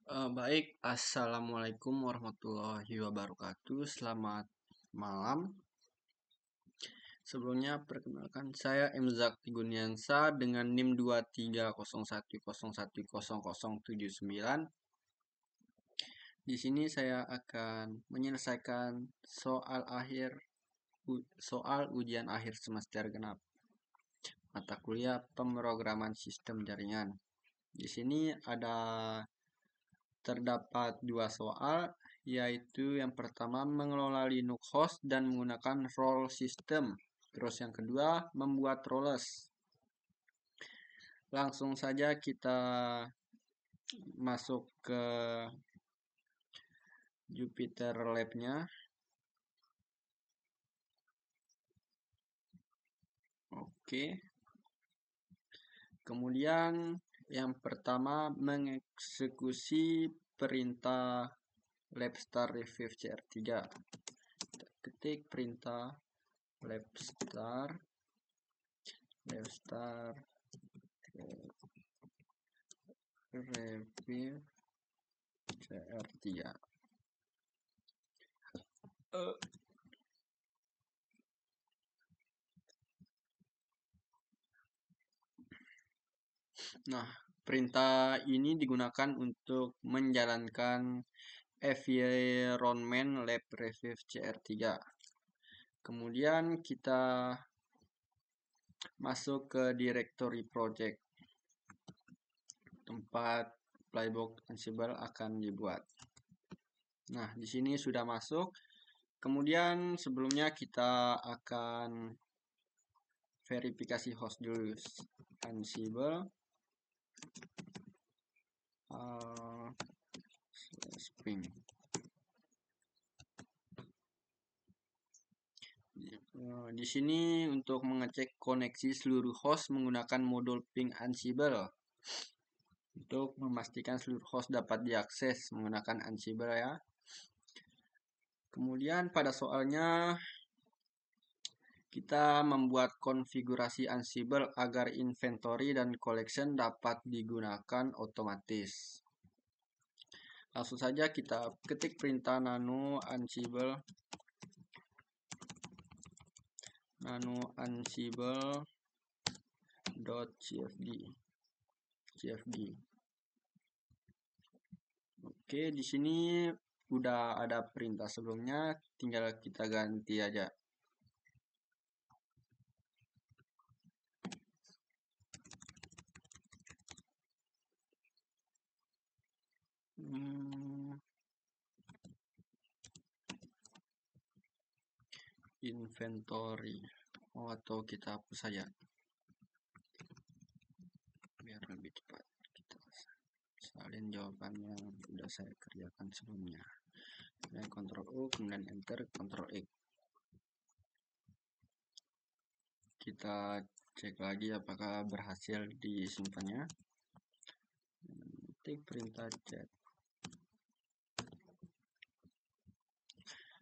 Baik, Assalamualaikum warahmatullahi wabarakatuh. Selamat malam. Sebelumnya, perkenalkan saya M. Zakti Guniansa dengan NIM 2301010079. Di sini saya akan menyelesaikan soal ujian akhir semester genap mata kuliah pemrograman sistem jaringan. Di sini terdapat dua soal, yaitu yang pertama mengelola Linux host dan menggunakan role system. Terus yang kedua membuat roles. Langsung saja kita masuk ke Jupyter Lab-nya. Oke. Kemudian yang pertama mengeksekusi perintah labstar revive cr3. Kita ketik perintah labstar revive cr3. Nah, perintah ini digunakan untuk menjalankan environment lab revive cr3. Kemudian kita masuk ke directory project tempat playbook Ansible akan dibuat. Nah, di sini sudah masuk. Kemudian sebelumnya kita akan verifikasi host dulu. Ansible Spring. Di sini untuk mengecek koneksi seluruh host menggunakan modul ping Ansible untuk memastikan seluruh host dapat diakses menggunakan Ansible ya. Kemudian pada soalnya kita membuat konfigurasi Ansible agar inventory dan collection dapat digunakan otomatis. Langsung saja kita ketik perintah nano ansible .cfd. Oke, di sini udah ada perintah sebelumnya, tinggal kita ganti aja. Inventory. Atau kita hapus saja biar lebih cepat. Kita salin jawaban yang sudah saya kerjakan sebelumnya. Dan Ctrl U, kemudian Enter, Ctrl X. Kita cek lagi apakah berhasil disimpannya. Ketik perintah chat.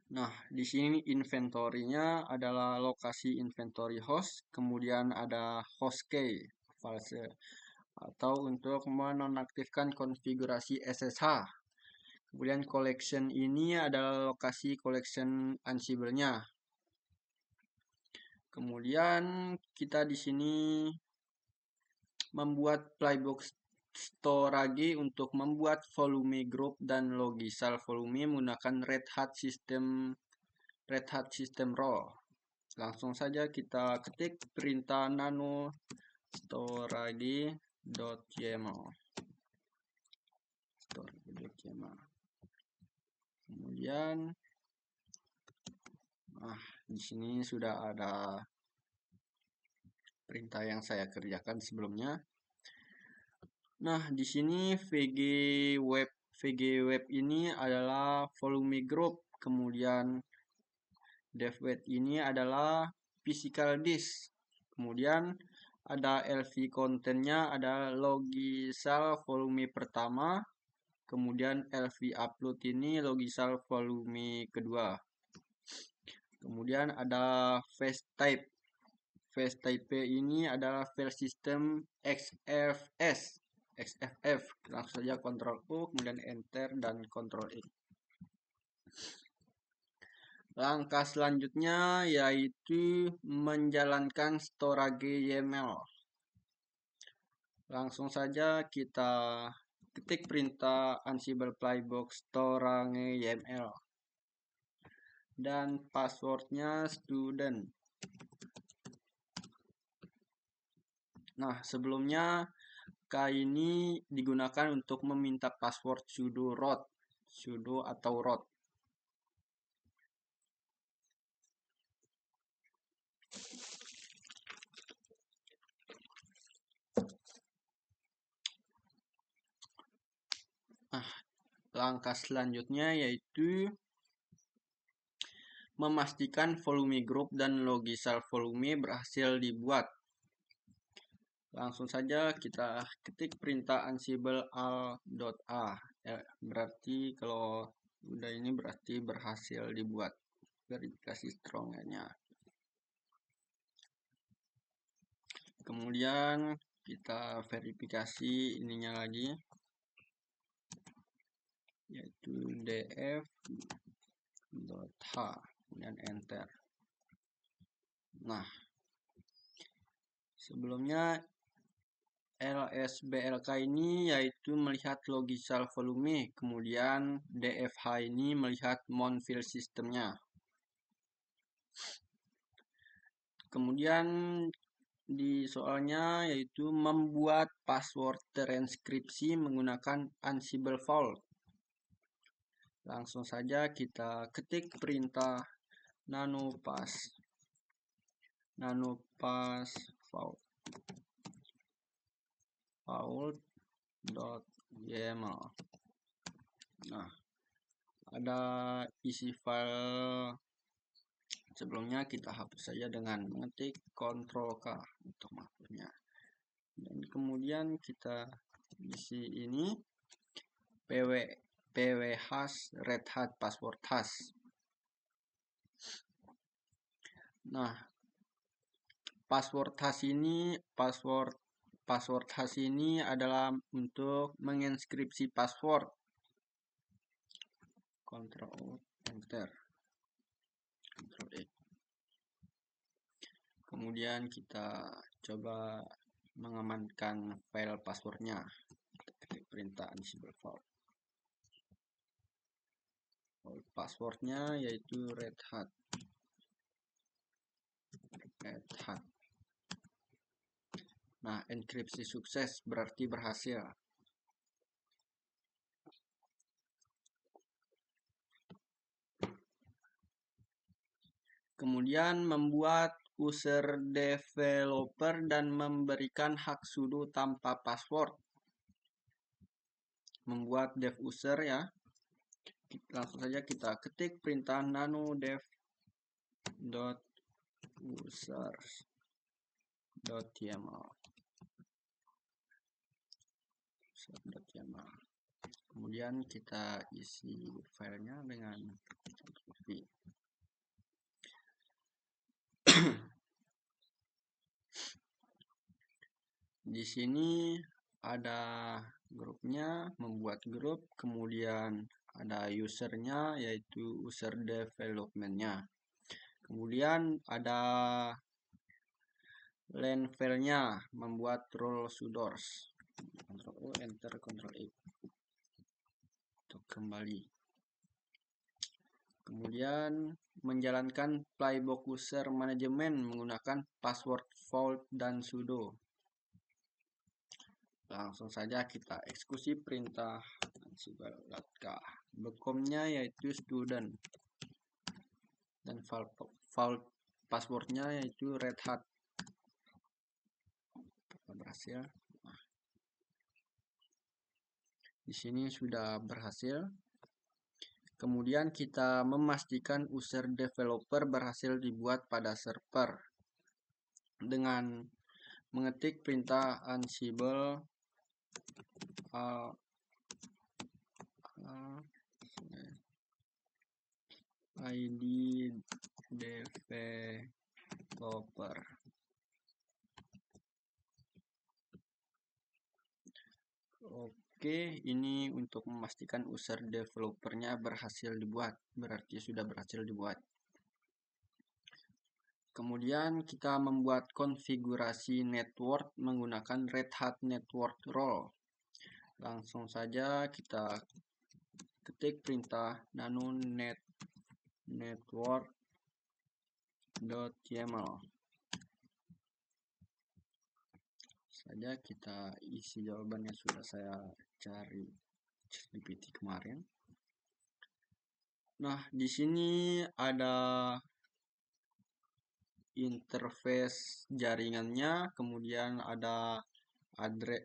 Nah, di sini inventory-nya adalah lokasi inventory host, kemudian ada host key false atau untuk menonaktifkan konfigurasi SSH. Kemudian collection ini adalah lokasi collection Ansible-nya. Kemudian kita di sini membuat playbook storage untuk membuat volume group dan logisal volume menggunakan Red Hat System Role. Langsung saja kita ketik perintah nano storage.yaml. Kemudian di sini sudah ada perintah yang saya kerjakan sebelumnya. Nah, di sini VG web ini adalah volume group, kemudian dev web ini adalah physical disk. Kemudian ada LV kontennya ada logisal volume pertama, kemudian LV upload ini logisal volume kedua. Kemudian ada flash type. Flash type ini adalah file system XFS. XFF. Langsung saja Ctrl U, kemudian Enter dan Ctrl E. Langkah selanjutnya yaitu menjalankan storage YAML. Langsung saja kita ketik perintah Ansible Playbook storage YAML. Dan passwordnya student. Nah, sebelumnya ini digunakan untuk meminta password sudo root, sudo atau root. Nah, langkah selanjutnya yaitu memastikan volume group dan logisal volume berhasil dibuat. Langsung saja kita ketik perintah ansible al.a. Ya, berarti kalau udah ini berarti berhasil dibuat verifikasi strongnya. Kemudian kita verifikasi ininya lagi, yaitu df.h, kemudian enter. Nah, sebelumnya LSBLK ini yaitu melihat logisal volume, kemudian DFH ini melihat mount file sistemnya. Kemudian di soalnya yaitu membuat password terinskripsi menggunakan Ansible Vault. Langsung saja kita ketik perintah nanopass vault.yaml. Nah, ada isi file sebelumnya, kita hapus saja dengan mengetik Ctrl K untuk menghapusnya. Dan kemudian kita isi ini pwhash red hat password hash. Nah, password hash ini adalah untuk menginskripsi password. Ctrl O, enter, Ctrl E. Kemudian kita coba mengamankan file passwordnya. Ketik perintah Ansible Vault. Passwordnya yaitu red hat. Nah, enkripsi sukses berarti berhasil. Kemudian membuat user developer dan memberikan hak sudo tanpa password. Membuat dev user ya. Langsung saja kita ketik perintah nano dev.users.yaml. Kemudian kita isi filenya dengan di sini ada grupnya, membuat grup, kemudian ada usernya yaitu user developmentnya, kemudian ada len filenya, membuat role sudoers. Ctrl O, enter, Ctrl E untuk kembali. Kemudian menjalankan playbook user management menggunakan password vault dan sudo. Langsung saja kita eksekusi perintah ansible.k. Bekomnya yaitu student dan vault passwordnya yaitu red hat. Berhasil. Nah, di sini sudah berhasil. Kemudian kita memastikan user developer berhasil dibuat pada server dengan mengetik perintah ansible id developer. Oke, ini untuk memastikan user developernya berhasil dibuat, berarti sudah berhasil dibuat. Kemudian kita membuat konfigurasi network menggunakan Red Hat Network Role. Langsung saja kita ketik perintah nano network.yml. Saja kita isi jawabannya sudah saya cari GPT kemarin. Nah, di sini ada interface jaringannya, kemudian ada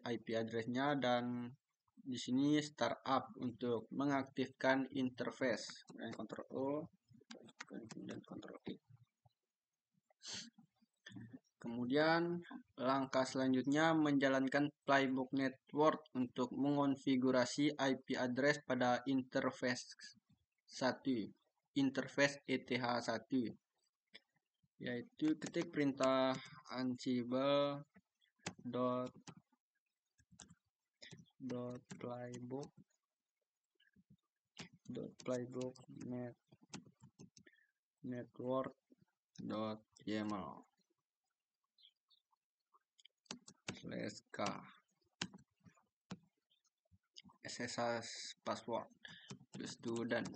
IP address-nya, dan di sini startup untuk mengaktifkan interface. Dan Ctrl O, kemudian Ctrl I. Kemudian langkah selanjutnya menjalankan playbook network untuk mengonfigurasi IP address pada interface 1, interface ETH1, yaitu ketik perintah ansible playbook network.yml /k SSH password student.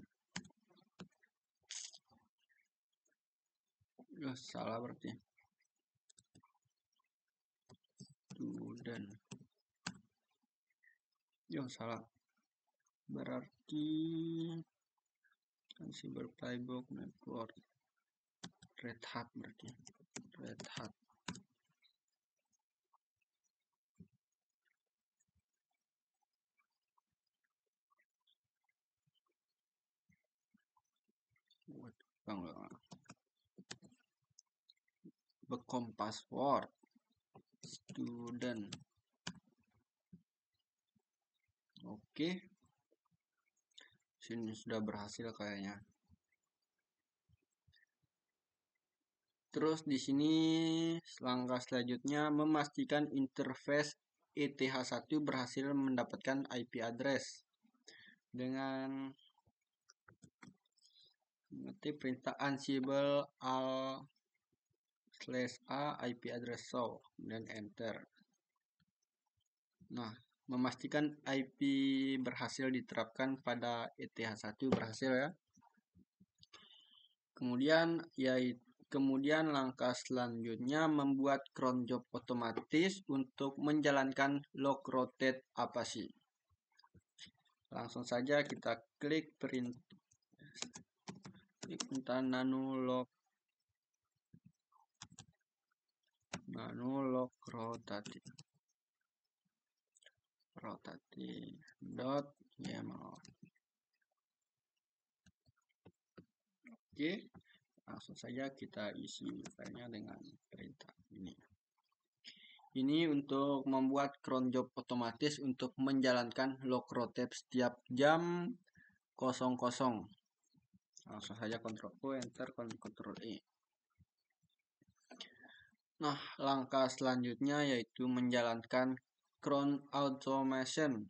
Salah berarti student. Salah berarti Ansible playbook network Red Hat berarti Red Hat. Become password student. Oke. Sini sudah berhasil kayaknya. Terus di sini langkah selanjutnya memastikan interface ETH1 berhasil mendapatkan IP address dengan mengetik perintah ansible al/a IP address show dan enter. Nah, memastikan IP berhasil diterapkan pada ETH1 berhasil ya. Kemudian langkah selanjutnya membuat cron job otomatis untuk menjalankan log rotate Apache. Langsung saja kita klik perintah nano log rotate.yml. Oke, langsung saja kita isi filenya dengan perintah ini. Ini untuk membuat cron job otomatis untuk menjalankan log rotate setiap jam 00. Langsung saja Ctrl O, enter, Ctrl E. Nah, langkah selanjutnya yaitu menjalankan cron automation,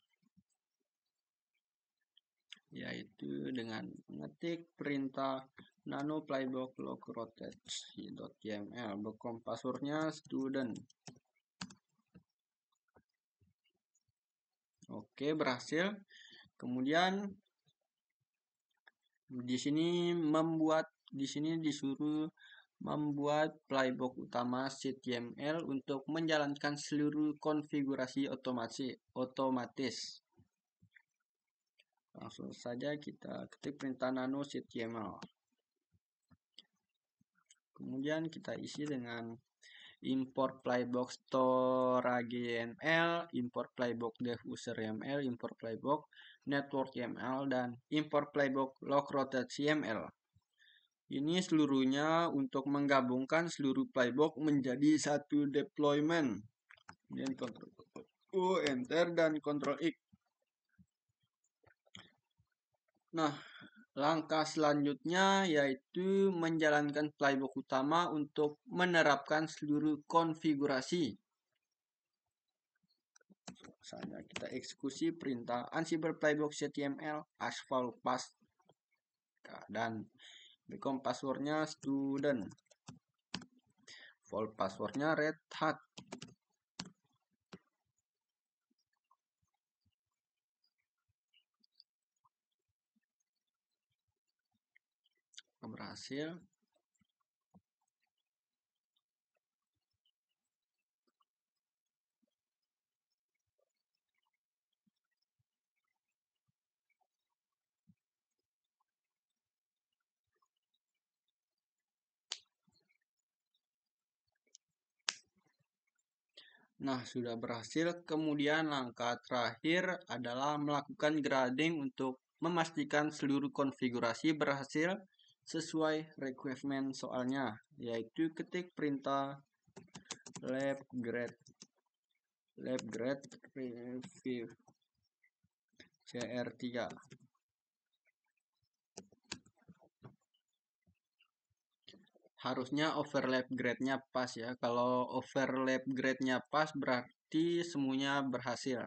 yaitu dengan mengetik perintah nano playbook log rotate.yml. Become passwordnya student. Oke, berhasil. Kemudian di sini disuruh membuat playbook utama CTML untuk menjalankan seluruh konfigurasi otomatis. Langsung saja kita ketik perintah nano CTML. Kemudian kita isi dengan import playbook storage.yml, import playbook dev_user.yml, import playbook network.yml, dan import playbook log_rotate.yml. Ini seluruhnya untuk menggabungkan seluruh playbook menjadi satu deployment. Kemudian Ctrl O, enter, dan Ctrl X. Nah, langkah selanjutnya yaitu menjalankan playbook utama untuk menerapkan seluruh konfigurasi. Misalnya kita eksekusi perintah Ansible playbook html asphalt pass dan become passwordnya student, default passwordnya red hat. Berhasil. Nah, sudah berhasil. Kemudian langkah terakhir adalah melakukan grading untuk memastikan seluruh konfigurasi berhasil sesuai requirement soalnya, yaitu ketik perintah labgrade review cr3. Harusnya overlap grade-nya pas ya. Kalau overlap grade-nya pas berarti semuanya berhasil.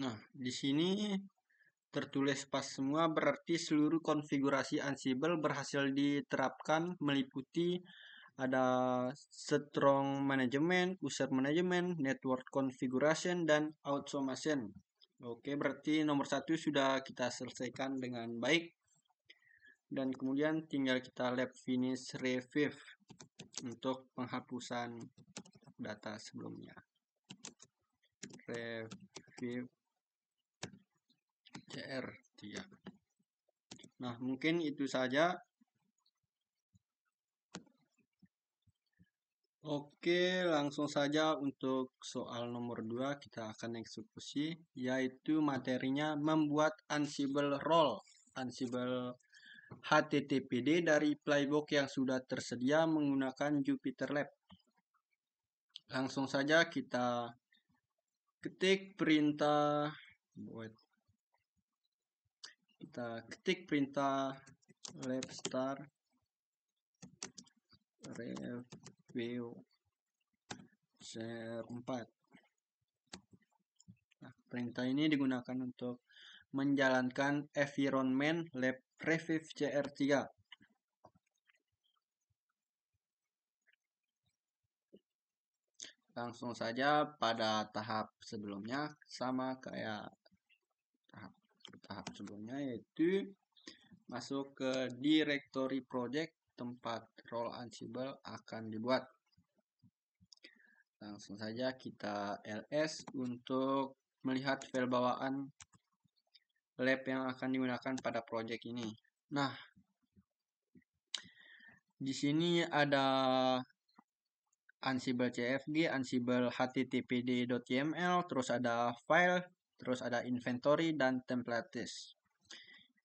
Nah, di sini tertulis pas semua berarti seluruh konfigurasi Ansible berhasil diterapkan meliputi ada strong management, user management, network configuration, dan automation. Oke, berarti nomor 1 sudah kita selesaikan dengan baik. Dan kemudian tinggal kita lab finish review untuk penghapusan data sebelumnya. Review CR3. Nah, mungkin itu saja. Oke, langsung saja untuk soal nomor 2 kita akan eksekusi, yaitu materinya membuat Ansible role, Ansible HTTPD dari playbook yang sudah tersedia menggunakan JupyterLab. Langsung saja kita ketik perintah labstar review share4. Nah, perintah ini digunakan untuk menjalankan environment lab review CR3. Langsung saja pada tahap sebelumnya sama kayak tahap sebelumnya, yaitu masuk ke directory project tempat role Ansible akan dibuat. Langsung saja kita ls untuk melihat file bawaan lab yang akan digunakan pada project ini. Nah, di sini ada Ansible CFG, Ansible httpd.yml, terus ada file, terus ada inventory dan templates.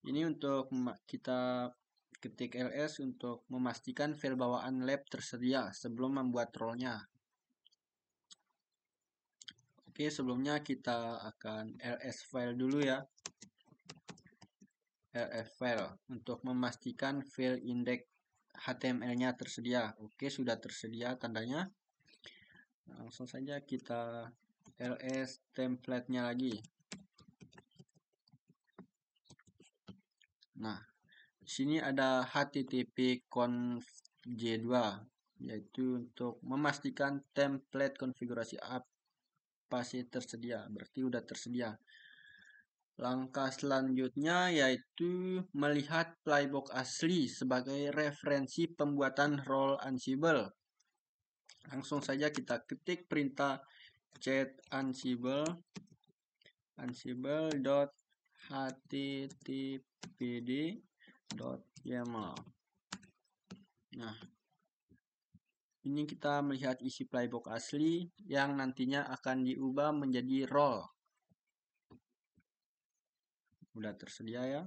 Ini untuk kita ketik ls untuk memastikan file bawaan lab tersedia sebelum membuat role-nya. Oke, sebelumnya kita akan ls file dulu ya. ls file untuk memastikan file index HTML-nya tersedia. Oke, sudah tersedia tandanya. Langsung saja kita ls template-nya lagi. Nah, di sini ada http conf j2, yaitu untuk memastikan template konfigurasi apa sih tersedia, berarti udah tersedia. Langkah selanjutnya yaitu melihat playbook asli sebagai referensi pembuatan role Ansible. Langsung saja kita ketik perintah cat ansible.httpd.yml. Nah, Ini kita melihat isi playbook asli yang nantinya akan diubah menjadi role. Sudah tersedia ya.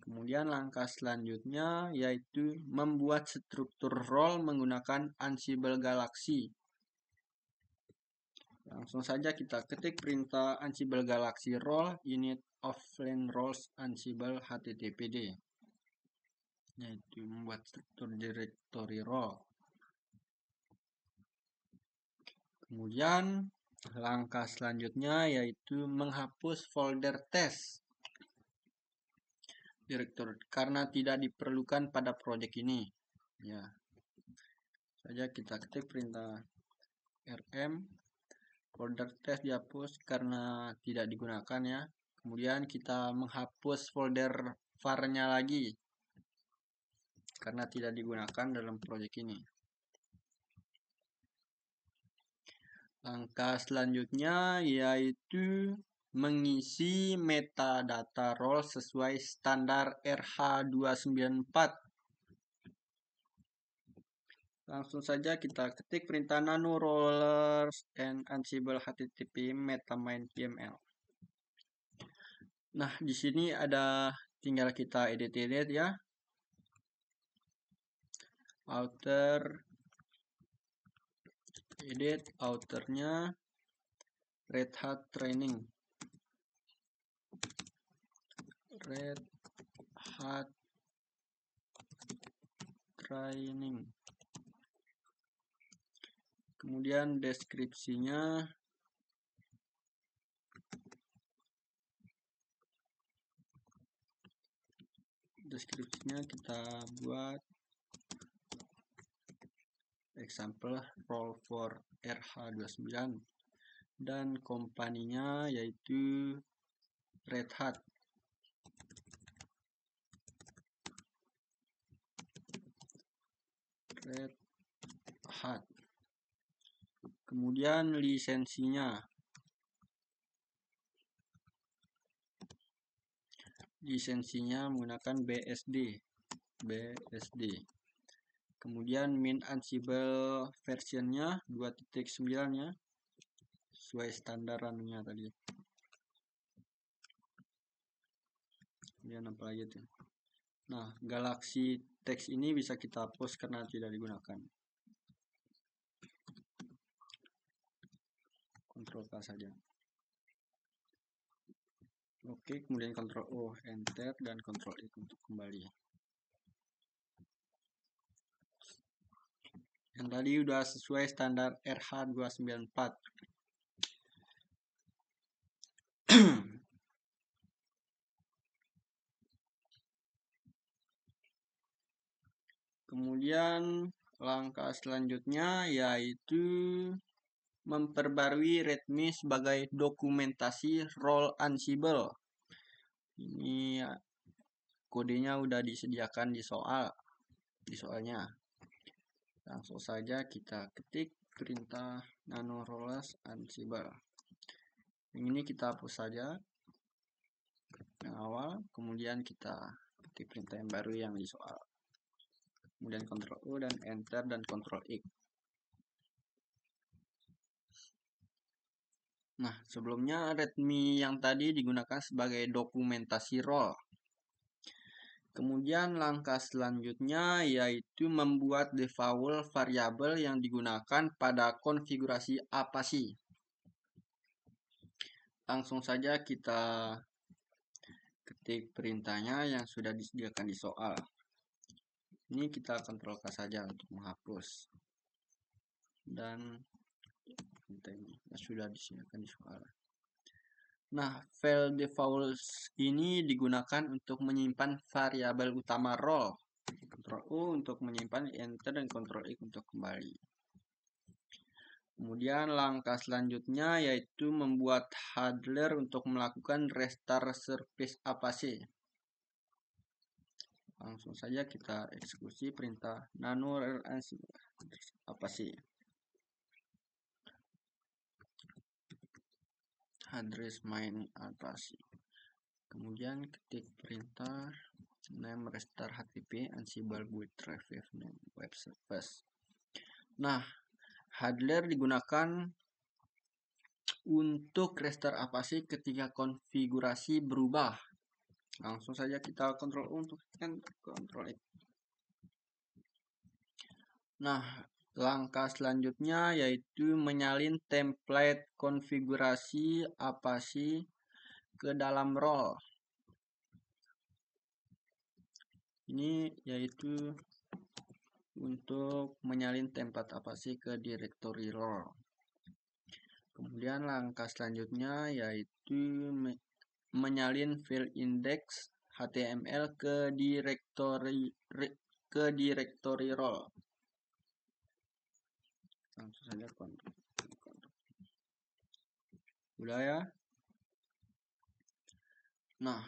Kemudian langkah selanjutnya yaitu membuat struktur role menggunakan Ansible Galaxy. Langsung saja kita ketik perintah Ansible Galaxy role init offline roles Ansible httpd, yaitu membuat struktur directory role. Kemudian langkah selanjutnya yaitu menghapus folder test directory karena tidak diperlukan pada project ini. Ya, saja kita ketik perintah rm folder test dihapus karena tidak digunakan ya. Kemudian kita menghapus folder var-nya lagi karena tidak digunakan dalam project ini. Langkah selanjutnya yaitu mengisi metadata role sesuai standar RH294. Langsung saja kita ketik perintah nano rollers and ansible http metamain YML. Nah, di sini ada tinggal kita edit ya. Outer edit, outernya Red Hat Training. Red Hat Training. Kemudian deskripsinya kita buat example role for RH29 dan kompaninya yaitu Red Hat. Red Hat. Kemudian lisensinya. Lisensinya menggunakan BSD. Kemudian min Ansible versionnya 2.9 ya. Sesuai standar anunya tadi. Kemudian apa lagi tuh? Nah, Galaxy Text ini bisa kita hapus karena tidak digunakan. Ctrl K saja. Oke, kemudian Ctrl O, Enter, dan Ctrl I untuk kembali. Yang tadi udah sesuai standar RH294. Kemudian langkah selanjutnya yaitu memperbarui README sebagai dokumentasi role Ansible. Ini kodenya udah disediakan di soalnya. Langsung saja kita ketik perintah nano rollers Ansible. Yang ini kita hapus saja yang awal, kemudian kita ketik perintah yang baru yang di soal. Kemudian Ctrl U dan Enter dan Ctrl X. Nah, sebelumnya README yang tadi digunakan sebagai dokumentasi role. Kemudian langkah selanjutnya yaitu membuat default variabel yang digunakan pada konfigurasi APASI. Langsung saja kita ketik perintahnya yang sudah disediakan di soal. Ini kita Ctrl K saja untuk menghapus. Dan ini sudah disediakan di soal. Nah, file default ini digunakan untuk menyimpan variabel utama role. Ctrl U untuk menyimpan, Enter, dan Ctrl X untuk kembali. Kemudian langkah selanjutnya yaitu membuat handler untuk melakukan restart service APASI. Langsung saja kita eksekusi perintah nano APASI. Address main APASI. Kemudian ketik perintah name restart HTTP Ansible with revive name web service. Nah, handler digunakan untuk restart apa sih ketika konfigurasi berubah. Langsung saja kita kontrol untuk kontrol X. Nah, langkah selanjutnya yaitu menyalin template konfigurasi apa sih ke dalam role. Ini yaitu untuk menyalin template apa sih ke directory role. Kemudian langkah selanjutnya yaitu menyalin file index HTML ke directory role. Langsung saja kontrol. Udah ya. Nah,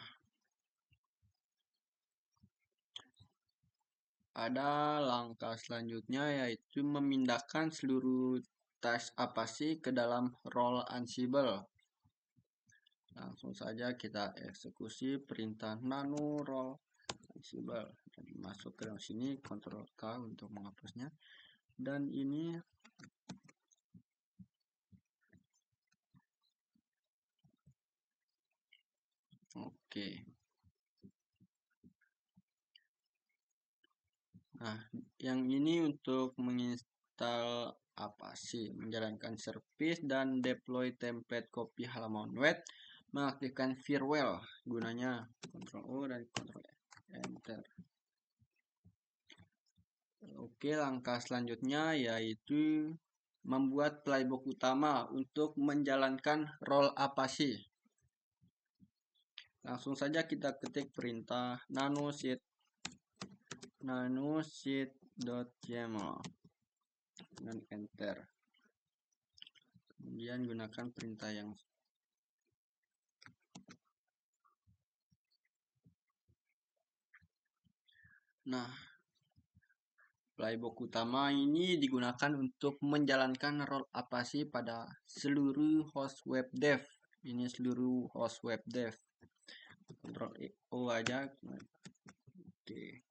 ada langkah selanjutnya yaitu memindahkan seluruh task apa sih ke dalam role Ansible. Langsung saja kita eksekusi perintah nano role Ansible. Dan masuk ke dalam sini, Ctrl K untuk menghapusnya. Dan ini oke. Nah, yang ini untuk menginstal apa sih? Menjalankan service dan deploy template copy halaman web, mengaktifkan firewall. Gunanya Ctrl O dan Ctrl Enter. Oke, langkah selanjutnya yaitu membuat playbook utama untuk menjalankan role apa sih? Langsung saja kita ketik perintah nanosheet.yaml dan enter. Kemudian gunakan perintah yang playbook utama ini digunakan untuk menjalankan role apa sih pada seluruh host web dev. Ini seluruh host web dev. Ctrl O aja. Oke.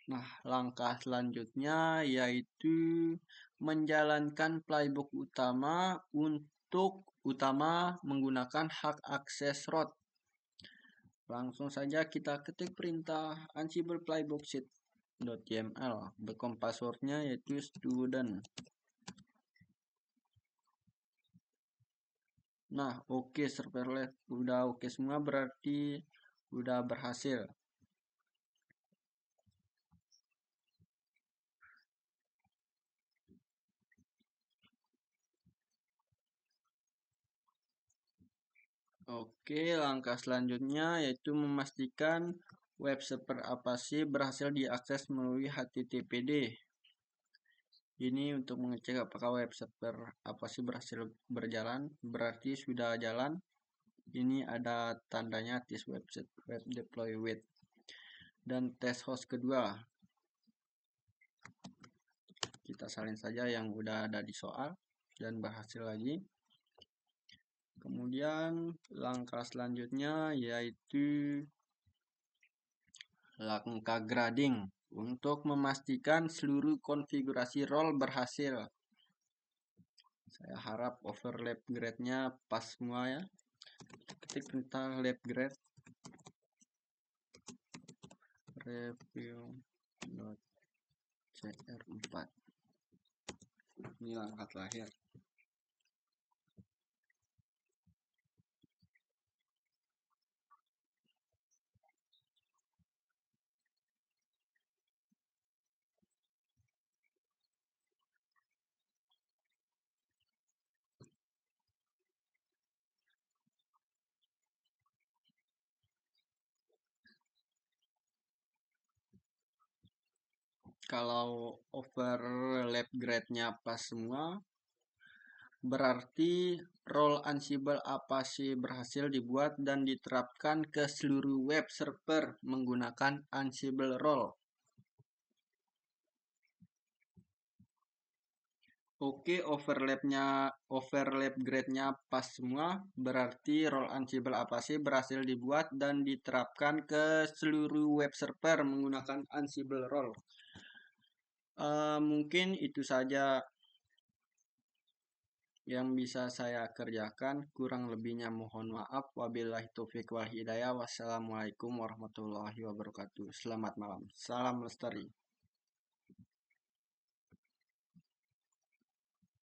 Nah, langkah selanjutnya yaitu menjalankan playbook utama menggunakan hak akses root. Langsung saja kita ketik perintah ansible playbook sheet.yml. Backup passwordnya yaitu student. Nah, oke, serverless udah oke semua, berarti udah berhasil. Oke, langkah selanjutnya yaitu memastikan web server apa sih berhasil diakses melalui HTTPD. Ini untuk mengecek apakah web server apa sih berhasil berjalan, berarti sudah jalan. Ini ada tandanya this website web deploy with. Dan tes host kedua. Kita salin saja yang udah ada di soal dan berhasil lagi. Kemudian langkah selanjutnya yaitu langkah grading untuk memastikan seluruh konfigurasi role berhasil. Saya harap overlap grade-nya pas semua ya. Ketik perintah lab grade review.cr4. Ini langkah terakhir. Kalau overlap grade-nya pas semua, berarti role Ansible apa sih berhasil dibuat dan diterapkan ke seluruh web server menggunakan Ansible role. Oke, overlap grade-nya pas semua, berarti role Ansible apa sih berhasil dibuat dan diterapkan ke seluruh web server menggunakan Ansible role. Mungkin itu saja yang bisa saya kerjakan. Kurang lebihnya mohon maaf. Wabillahi taufiq wal hidayah. Wassalamualaikum warahmatullahi wabarakatuh. Selamat malam. Salam lestari.